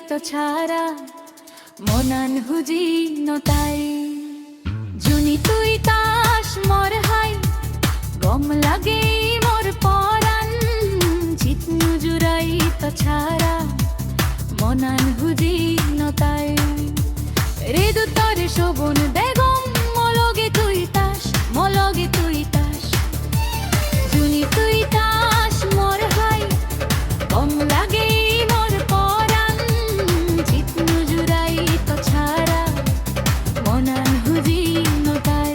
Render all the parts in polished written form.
তো ছাড়া মনান হুজি নতাই জুনি তুই তাস মর হাই গম লাগে মোর পরান জিতনু জুরাই তো ছাড়া মনান হুজি নতাই রেদু তরে শোভন বেগম মলগে তুই তাস মলগে তুই তাস জুনি তুই তাস মর হাই গম লাগে মোর পরান জিতনু জুরাই তো ছাড়া মনান হুজি নতাই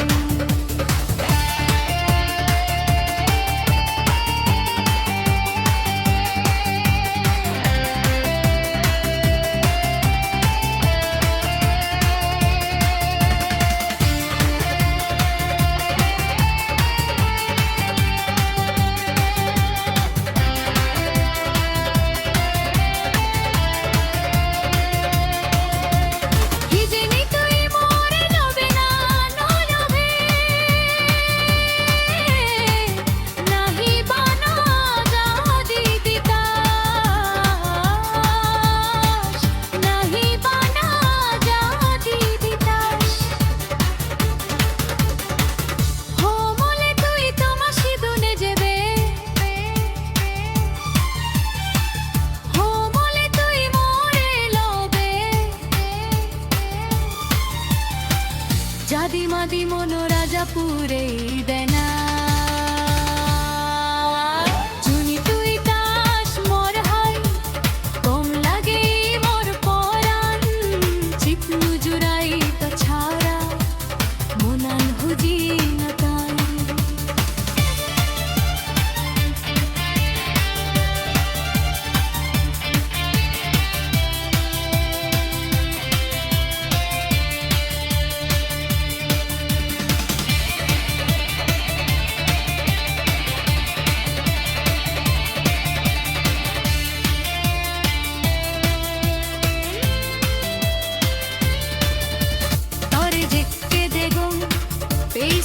জাদি মাদি মনো রাজাপুরে দেনা জুনি তুই তাস মর হাই কম লাগে মোর পরান চিপনু জুরাই তো ছাড়া মনান হুজি নতাই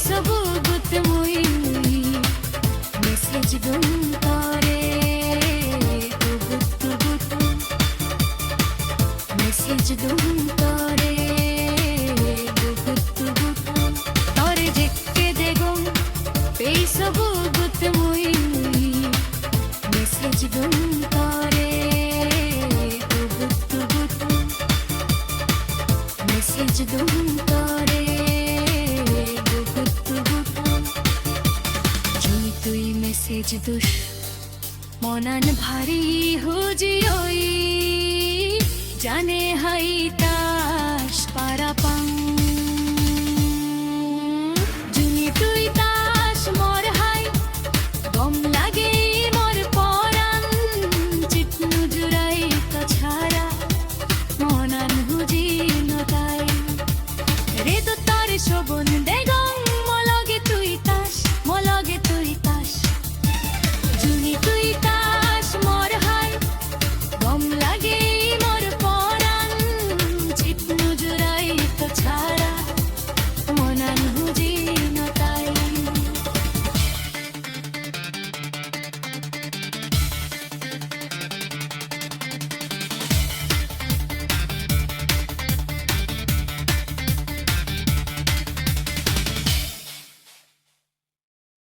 Sabut mui message dum tare tubut message dum tare tubut tare jekke degum Facebook mui message dum tare tubut message dum tare message দুষ মনান ভারী হুজি ওই জানে হাই